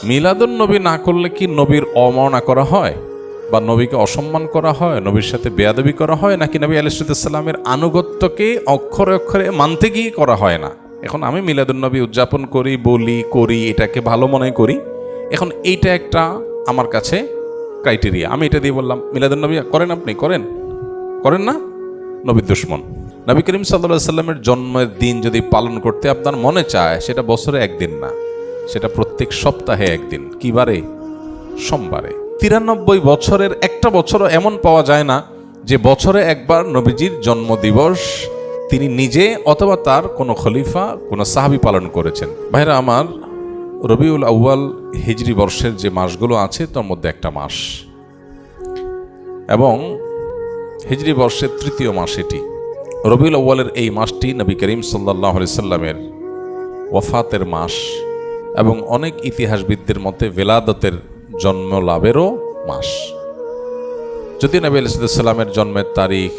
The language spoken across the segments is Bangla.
মিলাদুন নবী না করলে কি নবীর অবমাননা করা হয়, বা নবীকে অসম্মান করা হয়, নবীর সাথে বেয়াদবি করা হয়, নাকি নবী আলাইহিসসালামের আনুগত্যকে অক্ষরে অক্ষরে মানতে গিয়ে করা হয় না? এখন আমি মিলাদুন নবী উদযাপন করি, বলি, করি, এটাকে ভালো মনে করি। এখন এইটা একটা আমার কাছে ক্রাইটেরিয়া। আমি এটা দিয়ে বললাম মিলাদুন নবী করেন, আপনি করেন না, নবীর দুশমন। নবী করিম সাল্লাল্লাহু আলাইহি সাল্লামের জন্মের দিন যদি পালন করতে আপনার মনে চায়, সেটা বছরে একদিন না, সেটা প্রত্যেক সপ্তাহে একদিন। কি বারে? সোমবারে। 93 বছরের একটা বছরও এমন পাওয়া যায় না যে বছরে একবার নবীজির জন্মদিবস তিনি নিজে অথবা তার কোনো খলিফা, কোনো সাহাবী পালন করেছেন। ভাইরা আমার, রবিউল আউয়াল হিজরি বর্ষের যে মাসগুলো আছে তার মধ্যে একটা মাস, এবং হিজরি বর্ষের তৃতীয় মাস এটি। রবিউল আউয়ালের এই মাসটি নবী করিম সাল্লাল্লাহু আলাইহি সাল্লামের ওয়াফাতের মাস, এবং অনেক ইতিহাসবিদদের মতে ভেলাদতের জন্ম লাভেরও মাস। যদি নবী আলাইহিস সালামের জন্মের তারিখ,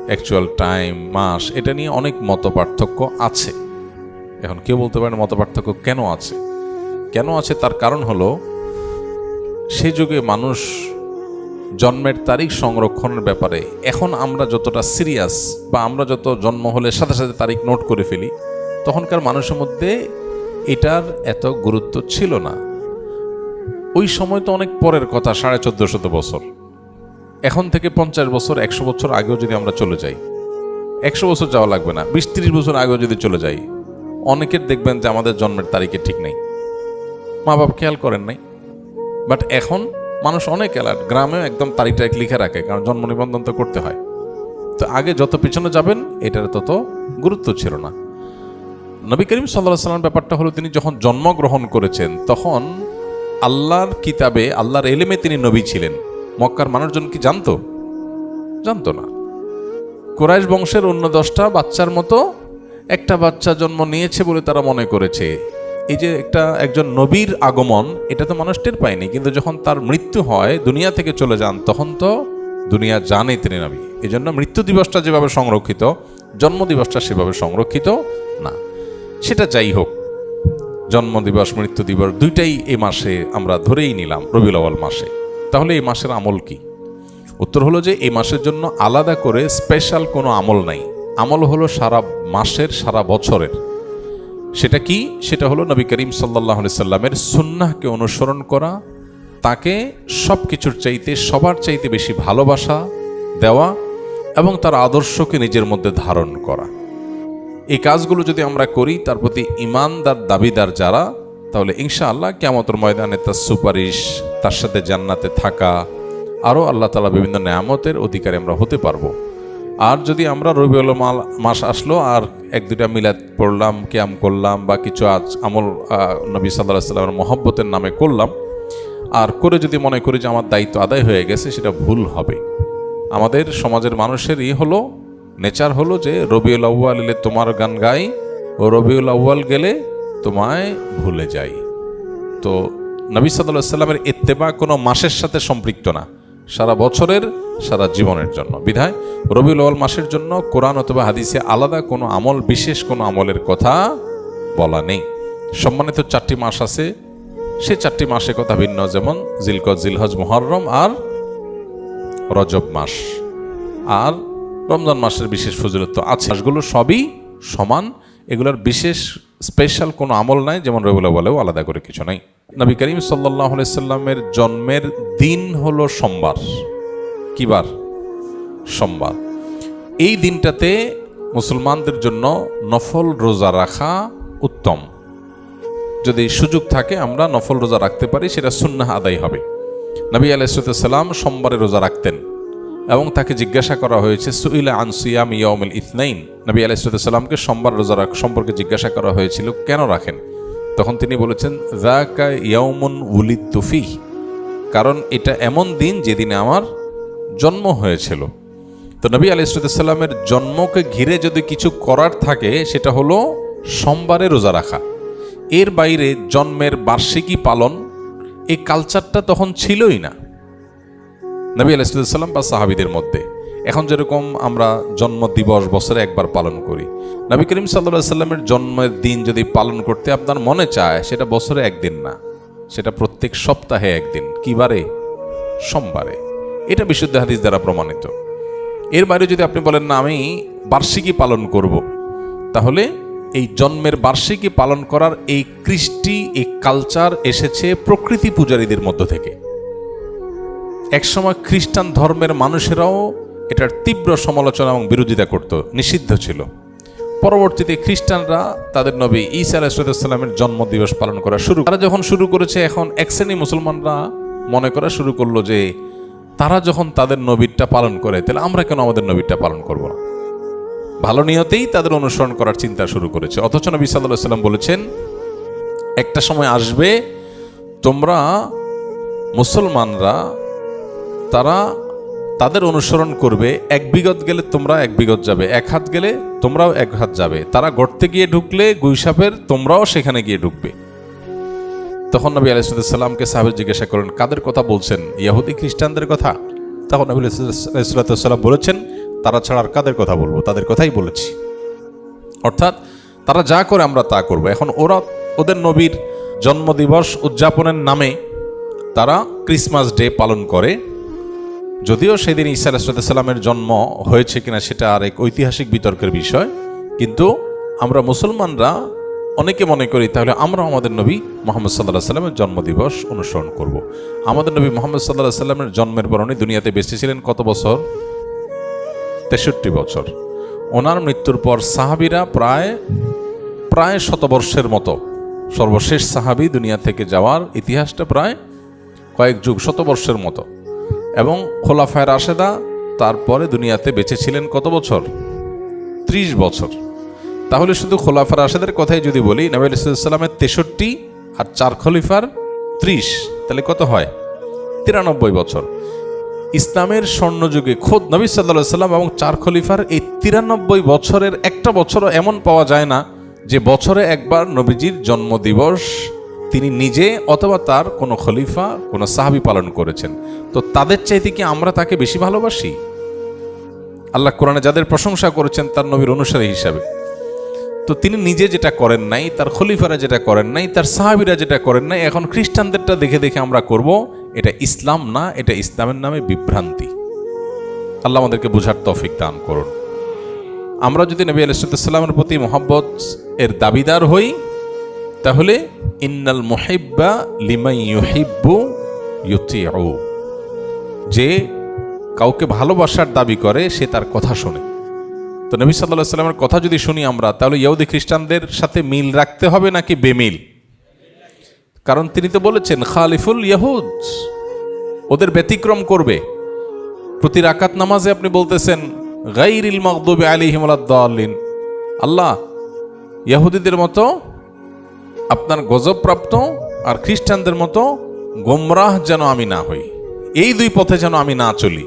অ্যাকচুয়াল টাইম, মাস, এটা নিয়ে অনেক মত পার্থক্য আছে। এখন কেউ বলতে পারেন মত পার্থক্য কেন আছে? কেন আছে তার কারণ হলো, সে যুগে মানুষ জন্মের তারিখ সংরক্ষণের ব্যাপারে এখন আমরা যতটা সিরিয়াস, বা আমরা যত জন্ম হলে সাথে সাথে তারিখ নোট করে ফেলি, তখনকার মানুষের মধ্যে এটার এত গুরুত্ব ছিল না। ওই সময় তো অনেক পরের কথা, 1450 বছর। এখন থেকে 50 বছর, 100 বছর আগেও যদি আমরা চলে যাই, 100 বছর যাওয়া লাগবে না, 20-30 বছর আগেও যদি চলে যাই, অনেকের দেখবেন যে আমাদের জন্মের তারিখে ঠিক নেই, মা বাপ খেয়াল করেন নাই। বাট এখন মানুষ অনেক অ্যালার্ট, গ্রামেও একদম তারিখটা লিখে রাখে, কারণ জন্ম নিবন্ধন তো করতে হয়। তো আগে যত পিছনে যাবেন এটার তত গুরুত্ব ছিল না। নবী করিম সাল্লাল্লাহু আলাইহি সাল্লাম ব্যাপারটা হলো, তিনি যখন জন্মগ্রহণ করেছেন তখন আল্লাহর কিতাবে, আল্লাহর এলেমে তিনি নবী ছিলেন। মক্কার মানুষজন কি জানতো না। কুরাইশ বংশের অন্য 10টা বাচ্চার মতো একটা বাচ্চা জন্ম নিয়েছে বলে তারা মনে করেছে। এই যে একজন নবীর আগমন, এটা তো মানুষ টের পায়নি, কিন্তু যখন তার মৃত্যু হয়, দুনিয়া থেকে চলে যান, তখন তো দুনিয়া জানে তিনি নবী। এই জন্য মৃত্যু দিবসটা যেভাবে সংরক্ষিত, জন্মদিবসটা সেভাবে সংরক্ষিত না। সেটা যাই হোক, জন্মদিবস, মৃত্যু দিবস দুইটাই এই মাসে আমরা ধরেই নিলাম, রবিউল আউয়াল মাসে। তাহলে এই মাসের আমল কি? উত্তর হলো যে এই মাসের জন্য আলাদা করে স্পেশাল কোনো আমল নাই। আমল হলো সারা মাসের, সারা বছরের। সেটা কি? সেটা হলো নবী করিম সাল্লাল্লাহু আলাইহি সাল্লামের সুন্নাহকে অনুসরণ করা, তাকে সব কিছুর চাইতে, সবার চাইতে বেশি ভালোবাসা দেওয়া, এবং তার আদর্শকে নিজের মধ্যে ধারণ করা। এই কাজগুলো যদি আমরা করি, তার প্রতি ঈমানদার দাবিদার যারা, তাহলে ইনশাআল্লাহ কিয়ামতের ময়দানে তার সুপারিশ, তার সাথে জান্নাতে থাকা, আরও আল্লাহ তাআলা বিভিন্ন নেয়ামতের অধিকারী আমরা হতে পারবো। আর যদি আমরা রবিউল মাস আসলো আর 1-2টা মিলাদ পড়লাম, কিয়াম করলাম, বা কিছু আমল নবী সাল্লাল্লাহু আলাইহি সাল্লামের মহব্বতের নামে করলাম, আর করে যদি মনে করি যে আমার দায়িত্ব আদায় হয়ে গেছে, সেটা ভুল হবে। আমাদের সমাজের মানুষেরই হলো নেচার হলো যে রবিউল আউয়াল এলে তোমার গান গাই, ও রবিউল আউয়াল গেলে তোমায় ভুলে যাই। তো নবী সাল্লাল্লাহু আলাইহি সাল্লামের ইত্তেবা কোনো মাসের সাথে সম্পৃক্ত না, সারা বছরের, সারা জীবনের জন্য। বিধায় রবিউল আউয়াল মাসের জন্য কোরআন অথবা হাদিসে আলাদা কোনো আমল, বিশেষ কোনো আমলের কথা বলা নেই। সম্মানিত 4টি মাস আছে, সেই 4টি মাসের কথা ভিন্ন, যেমন জিলকদ, জিলহজ, মুহররম আর রজব মাস। আর রমজান মাসের বিশেষ ফজিলত আছে। মাসগুলো সবই সমান, এগুলোর বিশেষ স্পেশাল কোনো আমল নাই, যেমন রবিউল আউয়ালেও আলাদা করে কিছু নাই। নবী করিম সাল্লাল্লাহু আলাইহি সাল্লামের জন্মের দিন হলো সোমবার। কি বার? সোমবার। এই দিনটাতে মুসলমানদের জন্য নফল রোজা রাখা উত্তম। যদি সুযোগ থাকে আমরা নফল রোজা রাখতে পারি, সেটা সুন্নাহ আদায় হবে। নবী আলাইহিস সালাম সোমবারে রোজা রাখতেন, এবং তাকে জিজ্ঞাসা করা হয়েছে, সুইলা আন সিয়াম ইয়াউমিল ইথনাইন। নবী আলাইহিস সালামকে সোমবার রোজা সম্পর্কে জিজ্ঞাসা করা হয়েছিল, কেন রাখেন? তখন তিনি বলেছেন, যাকা ইয়াউমুন উলিদতু ফিহি, কারণ এটা এমন দিন যেদিনে আমার জন্ম হয়েছিল। তো নবী আলাইহিস সালামের জন্মকে ঘিরে যদি কিছু করার থাকে, সেটা হলো সোমবারে রোজা রাখা। এর বাইরে জন্মের বার্ষিকী পালন, এই কালচারটা তখন ছিলই না নবী আলাইহিস সালাম বা সাহাবীদের মধ্যে। এখন যেরকম আমরা জন্ম দিবস বছরে একবার পালন করি, নবী করিম সাল্লাল্লাহু আলাইহি সাল্লামের জন্মের দিন যদি পালন করতে আপনার মনে চায়, সেটা বছরে একদিন না, সেটা প্রত্যেক সপ্তাহে একদিন। কি বারে? সোমবারে। এটা বিশুদ্ধ হাদিস দ্বারা প্রমাণিত। এর বাইরে যদি আপনি বলেন না আমি বার্ষিকী পালন করব, তাহলে এই জন্মের বার্ষিকী পালন করার এই কৃষ্টি, এই কালচার এসেছে প্রকৃতি পূজারীদের মধ্য থেকে। একসময় খ্রিস্টান ধর্মের মানুষেরাও এটার তীব্র সমালোচনা এবং বিরোধিতা করত, নিষিদ্ধ ছিল। পরবর্তীতে খ্রিস্টানরা তাদের নবী ঈসা আলাইহিসসালামের জন্মদিবস পালন করা শুরু। তারা যখন শুরু করেছে, এখন এক শ্রেণী মুসলমানরা মনে করা শুরু করলো যে তারা যখন তাদের নবীরটা পালন করে, তাহলে আমরা কেন আমাদের নবীরটা পালন করব না? ভালো নিয়তেই তাদের অনুসরণ করার চিন্তা শুরু করেছে। অথচ নবী সাল্লাল্লাহু আলাইহি ওয়াসাল্লাম বলেছেন, একটা সময় আসবে তোমরা মুসলমানরা তারা তাদের অনুসরণ করবে, এক বিগত গেলে তোমরা এক বিগত যাবে, এক হাত গেলে তোমরাও এক হাত যাবে। তারা গর্তে গিয়ে ঢুকলে গুইসাপের তোমরাও সেখানে গিয়ে ঢুকবে। তখন নবী আলাইহিস সালামকে সাহাবী জিজ্ঞাসা করেন, কাদের কথা বলছেন? ইহুদি খ্রিস্টানদের কথা? তখন নবী আলাইহিস সালাম বলেছেন, তারা ছাড়া আর কাদের কথা বলবো? তাদের কথাই বলেছি। অর্থাৎ তারা যা করে আমরা তা করব। এখন ওদের নবীর জন্মদিবস উদযাপনের নামে তারা ক্রিসমাস ডে পালন করে। যদিও সেদিন ঈসা আলাইহিস সালামের জন্ম হয়েছে কিনা সেটা আর এক ঐতিহাসিক বিতর্কের বিষয়, কিন্তু আমরা মুসলমানরা অনেকে মনে করি তাহলে আমরা আমাদের নবী মুহাম্মদ সাল্লাল্লাহু আলাইহি সাল্লামের জন্মদিবস অনুসরণ করব। আমাদের নবী মুহাম্মদ সাল্লাল্লাহু আলাইহি সাল্লামের জন্মের পর উনি দুনিয়াতে বেঁচে ছিলেন কত বছর? 63 বছর। ওনার মৃত্যুর পর সাহাবীরা প্রায় শতবর্ষের মতো, সর্বশেষ সাহাবী দুনিয়া থেকে যাওয়ার ইতিহাসটা প্রায় কয়েক যুগ, শতবর্ষের মতো। এবং খোলাফায়ে রাশেদা তারপরে দুনিয়াতে বেঁচে ছিলেন কত বছর? 30 বছর। তাহলে শুধু খোলাফায়ে রাশেদের কথাই যদি বলি, নবী আলাইহিস সালামের 63 আর 4 খলিফার 30, তাহলে কত হয়? 93 বছর। ইসলামের স্বর্ণযুগে খোদ নবী সাল্লাল্লাহু আলাইহি সাল্লাম এবং 4 খলিফার এই 93 বছরের একটা বছরও এমন পাওয়া যায় না যে বছরে একবার নবীজির জন্মদিবস তিনি নিজে অথবা তার কোনো খলিফা, কোনো সাহাবী পালন করেছেন। তো তাদের চাইতে কি আমরা তাকে বেশি ভালোবাসি? আল্লাহ কোরআনে যাদের প্রশংসা করেছেন তার নবীর অনুসারী হিসাবে, তো তিনি নিজে যেটা করেন নাই, তার খলিফারা যেটা করেন নাই, তার সাহাবীরা যেটা করেন নাই, এখন খ্রিস্টানদেরটা দেখে দেখে আমরা করব, এটা ইসলাম না, এটা ইসলামের নামে বিভ্রান্তি। আল্লাহ আমাদেরকে বুঝার তৌফিক দান করুন। আমরা যদি নবী আলাইহিস সালামের প্রতি মহব্বত এর দাবিদার হই, তাহলে ইন্নাল মুহিব্বা লিমান ইউহিব্বু ইউতিউ, যে কাউকে ভালোবাসার দাবি করে সে তার কথা শোনে। তো নবী সাল্লাল্লাহু আলাইহি সাল্লামের কথা যদি শুনি আমরা, তাহলে ইহুদি খ্রিস্টানদের সাথে মিল রাখতে হবে নাকি বেমিল? কারণ তিনি তো বলেছেন খালিফুল ইয়াহুদ, ওদের ব্যতিক্রম করবে। প্রতি রাকাত নামাজে আপনি বলতেছেন গায়রিল মাগদুবি আলাইহিম ওয়ালাদ-দাল্লিন, আল্লাহ ইহুদিদের মতো আপনার গজবপ্রাপ্ত আর খ্রিস্টানদের মতো গোমরাহ যেন আমি না হই, এই দুই পথে যেন আমি না চলি।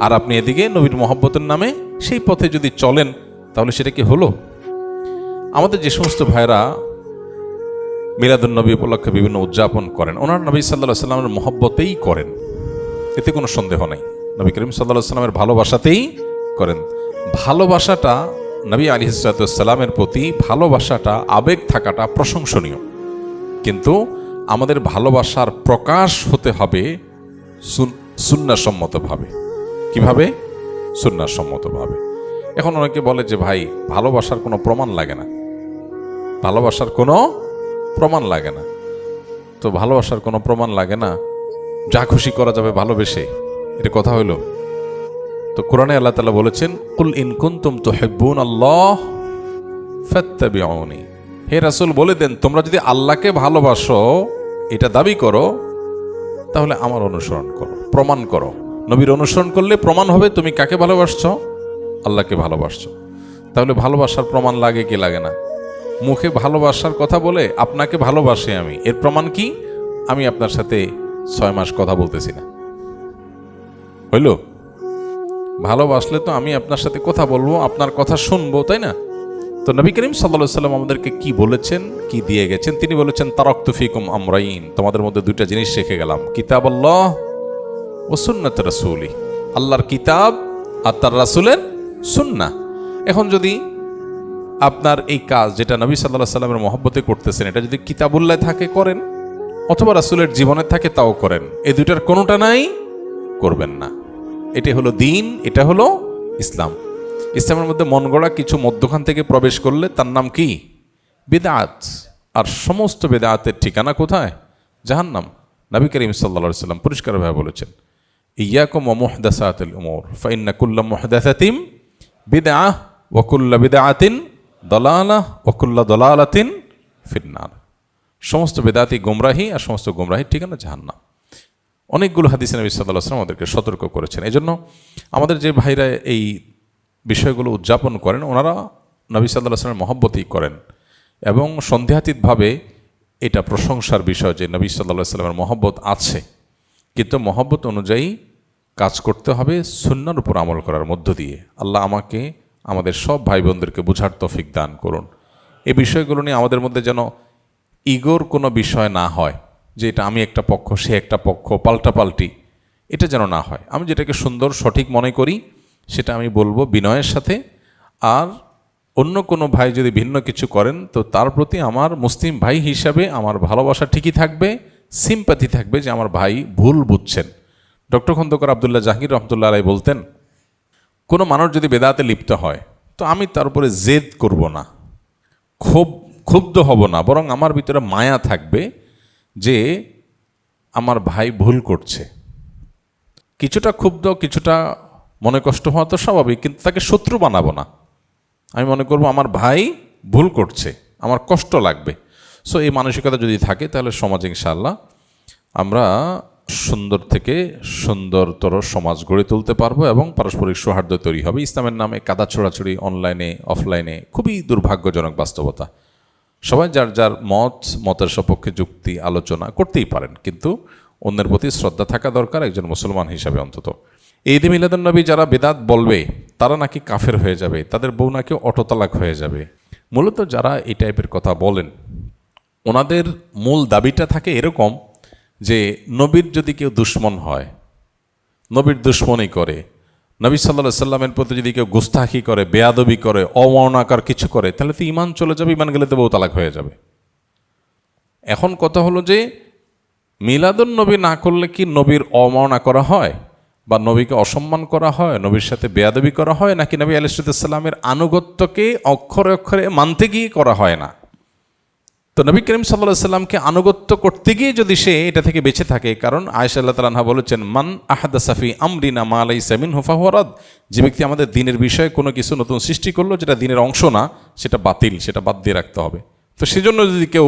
আর আপনি এদিকে নবীর মহব্বতের নামে সেই পথে যদি চলেন, তাহলে সেটা কি হলো? আমাদের যে সমস্ত ভাইরা মিলাদুন নবী উপলক্ষে বিভিন্ন উদযাপন করেন, ওনার নবী সাল্লাল্লাহু আলাইহি সাল্লামের মহব্বতেই করেন, এতে কোনো সন্দেহ নাই। নবী করিম সাল্লাল্লাহু আলাইহি সাল্লামের ভালোবাসাতেই করেন। ভালোবাসাটা, নবী আলাইহিস সালামের প্রতি ভালোবাসাটা, আবেগ থাকাটা প্রশংসনীয়, কিন্তু আমাদের ভালোবাসার প্রকাশ হতে হবে সুন্নাহসম্মতভাবে। কিভাবে? সুন্নাহসম্মতভাবে। এখন অনেকে বলে যে ভাই ভালোবাসার কোনো প্রমাণ লাগে না, ভালোবাসার কোনো প্রমাণ লাগে না। তো ভালোবাসার কোনো প্রমাণ লাগে না, যা খুশি করা যাবে ভালোবেসে, এটা কথা হইল? তো কোরআনে আল্লাহ তাআলা বলেছেন, কুল ইন কুনতুম তুহিব্বুনাল্লাহ ফাত্তাবিউনি, হে রাসূল বলে দেন তোমরা যদি আল্লাহকে ভালোবাসো, এটা দাবি করো, তাহলে আমার অনুসরণ করো, প্রমাণ করো। নবীর অনুসরণ করলে প্রমাণ হবে তুমি কাকে ভালোবাসছো? আল্লাহকে ভালোবাসছো। তাহলে ভালোবাসার প্রমাণ লাগে কি লাগে না? মুখে ভালোবাসার কথা বলে আপনাকে ভালোবাসি আমি, এর প্রমাণ কি? আমি আপনার সাথে 6 মাস কথা বলতেছি না, হইল? ভালোবাসলে তো আমি আপনার সাথে কথা বলবো, আপনার কথা শুনবো, তাই না? তো নবী করিম সাল্লাল্লাহু আলাইহি সাল্লাম আমাদেরকে কি বলেছেন, কি দিয়ে গেছেন? তিনি বলেছেন তারাকতু ফিকুম আমরাইন, তোমাদের মধ্যে দুইটা জিনিস রেখে গেলাম, কিতাবাল্লাহ ও সুন্নাত রাসূলি, আল্লাহর কিতাব আর তার রাসূলের সুন্নাহ। এখন যদি আপনার এই কাজ যেটা নবী সাল্লাল্লাহু আলাইহি সাল্লামের মহব্বতে করতেছেন, এটা যদি কিতাবুল্লাহ থাকে করেন, অথবা রাসূলের জীবনে থাকে তাও করেন, এই দুইটার কোনোটা নাই, করবেন না। এটি হলো দিন, এটা হলো ইসলাম। ইসলামের মধ্যে মন গড়া কিছু মধ্যখান থেকে প্রবেশ করলে তার নাম কি? বিদআত। আর সমস্ত বিদআতের ঠিকানা কোথায়? জাহান্নাম। নবী করিম সাল্লাল্লাহু আলাইহি ওয়াসাল্লাম পরিষ্কারভাবে বলেছেন, ইয়াকুম ওয়া মুহদাসাতিল উমুর ফাইন্না কুল্লা মুহদাসাতিন বিদআহ ওয়া কুল্লা বিদআতিন দালালাহ ওয়া কুল্লা দালালাতিন ফিন্নার। সমস্ত বিদআতই গোমরাহি, আর সমস্ত গোমরাহির ঠিকানা জাহান্নাম। অনেকগুলো হাদিসে নবী সাল্লাল্লাহু আলাইহি ওয়াসাল্লাম আমাদেরকে সতর্ক করেছেন। এজন্য আমাদের যে ভাইরা এই বিষয়গুলো উদযাপন করেন, ওনারা নবী সাল্লাল্লাহু আলাইহি ওয়াসাল্লামের মহব্বতই করেন, এবং সন্দেহাতীতভাবে এটা প্রশংসার বিষয় যে নবী সাল্লাল্লাহু আলাইহি ওয়াসাল্লামের মহব্বত আছে। কিন্তু মহব্বত অনুযায়ী কাজ করতে হবে, সুন্নাহর উপর আমল করার মধ্য দিয়ে। আল্লাহ আমাকে, আমাদের সব ভাই বোনদেরকে বুঝার তৌফিক দান করুন। এই বিষয়গুলো নিয়ে আমাদের মধ্যে যেন ইগোর কোনো বিষয় না হয়, যে এটা আমি একটা পক্ষ, সে একটা পক্ষ, পাল্টাপাল্টি, এটা যেন না হয়। আমি যেটাকে সুন্দর সঠিক মনে করি সেটা আমি বলবো বিনয়ের সাথে। আর অন্য কোনো ভাই যদি ভিন্ন কিছু করেন, তো তার প্রতি আমার মুসলিম ভাই হিসাবে আমার ভালোবাসা ঠিকই থাকবে, সিম্প্যাথি থাকবে যে আমার ভাই ভুল বুঝছেন। ডক্টর খন্দকার আবদুল্লাহ জাহাঙ্গীর রহমতুল্লাহ আলাইহি বলতেন, কোনো মানুষ যদি বেদাতে লিপ্ত হয় তো আমি তার উপরে জেদ করব না, ক্ষুব্ধ হব না, বরং আমার ভিতরে মায়া থাকবে যে আমার ভাই ভুল করছে। কিছুটা ক্ষুব্ধ, কিছুটা মনে কষ্ট হওয়া তো স্বাভাবিক, কিন্তু তাকে শত্রু বানাবো না। আমি মনে করব আমার ভাই ভুল করছে, আমার কষ্ট লাগবে। সো এই মানসিকতা যদি থাকে, তাহলে সমাজ ইনশাআল্লাহ আমরা সুন্দর থেকে সুন্দরতর সমাজ গড়ে তুলতে পারবো, এবং পারস্পরিক সৌহার্দ্য তৈরি হবে। ইসলামের নামে কাদা ছোড়াছড়ি অনলাইনে অফলাইনে খুবই দুর্ভাগ্যজনক বাস্তবতা। সবাই যার যার মতের সপক্ষে যুক্তি আলোচনা করতেই পারেন, কিন্তু অন্যের প্রতি শ্রদ্ধা থাকা দরকার একজন মুসলমান হিসাবে অন্তত। ঈদে মিলাদুন্নবী যারা বেদাত বলবে তারা নাকি কাফের হয়ে যাবে, তাদের বউ নাকি অটোতালাক হয়ে যাবে। মূলত যারা এই টাইপের কথা বলেন, ওনাদের মূল দাবিটা থাকে এরকম যে নবীর যদি কেউ দুশ্মন হয়, নবীর দুশ্মনই করে, নবী সাল্লাল্লাহু আলাইহি সাল্লামের প্রতি যদি কেউ গুস্তাখি করে, বেয়াদবি করে, অমর্ণাকার কিছু করে, তাহলে তো ঈমান চলে যাবে, ঈমান গেলে তো বউ তালাক হয়ে যাবে। এখন কথা হলো যে মিলাদুন নবী না করলে কি নবীর অবমাননা করা হয়, বা নবীকে অসম্মান করা হয়, নবীর সাথে বেয়াদবি করা হয়, নাকি নবী আলাইহিস সালামের আনুগত্যকে অক্ষরে অক্ষরে মানতে গিয়ে করা হয় না? তো নবী করিম সাল্লাল্লাহু আলাইহি সাল্লামকে আনুগত্য করতে গিয়ে যদি সে এটা থেকে বেঁচে থাকে, কারণ আয়েশা রাদিয়াল্লাহু তাআলা আনহা বলেছেন, মান আহাদাসা ফি আমরিনা মা লাইসা মিনহু ফাহুয়া রাদ। যে ব্যক্তি আমাদের দিনের বিষয়ে কোনো কিছু নতুন সৃষ্টি করলো যেটা দিনের অংশ না, সেটা বাতিল, সেটা বাদ দিয়ে রাখতে হবে। তো সেজন্য যদি কেউ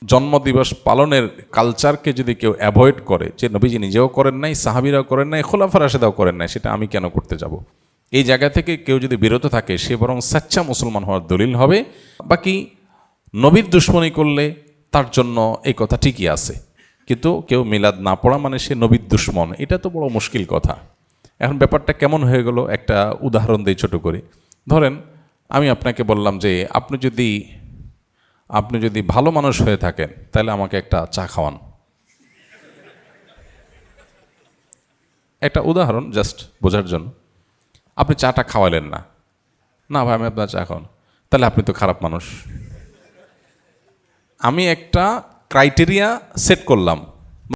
জন্মদিবস পালনের কালচারকে যদি কেউ অ্যাভয়েড করে, যে নবীজি নিজেও করেন নাই, সাহাবীরাও করেন নাই, খোলাফা রাশেদাও করেন নাই, সেটা আমি কেন করতে যাব, এই জায়গা থেকে কেউ যদি বিরত থাকে, সে বরং সাচ্চা মুসলমান হওয়ার দলিল হবে। বাকি নবীর দুশ্মনী করলে তার জন্য এই কথা ঠিকই আছে, কিন্তু কেউ মিলাদ না পড়া মানে সে নবীর দুশ্মন, এটা তো বড় মুশকিল কথা। এখন ব্যাপারটা কেমন হয়ে গেল, একটা উদাহরণ দিই ছোট করে। ধরেন আমি আপনাকে বললাম যে আপনি যদি ভালো মানুষ হয়ে থাকেন তাহলে আমাকে একটা চা খাওয়ান। একটা উদাহরণ জাস্ট বোঝার জন্য। আপনি চাটা খাওয়ালেন না, না ভাই আমি আপনার চা খাওয়ান, তাহলে আপনি তো খারাপ মানুষ। আমি একটা ক্রাইটেরিয়া সেট করলাম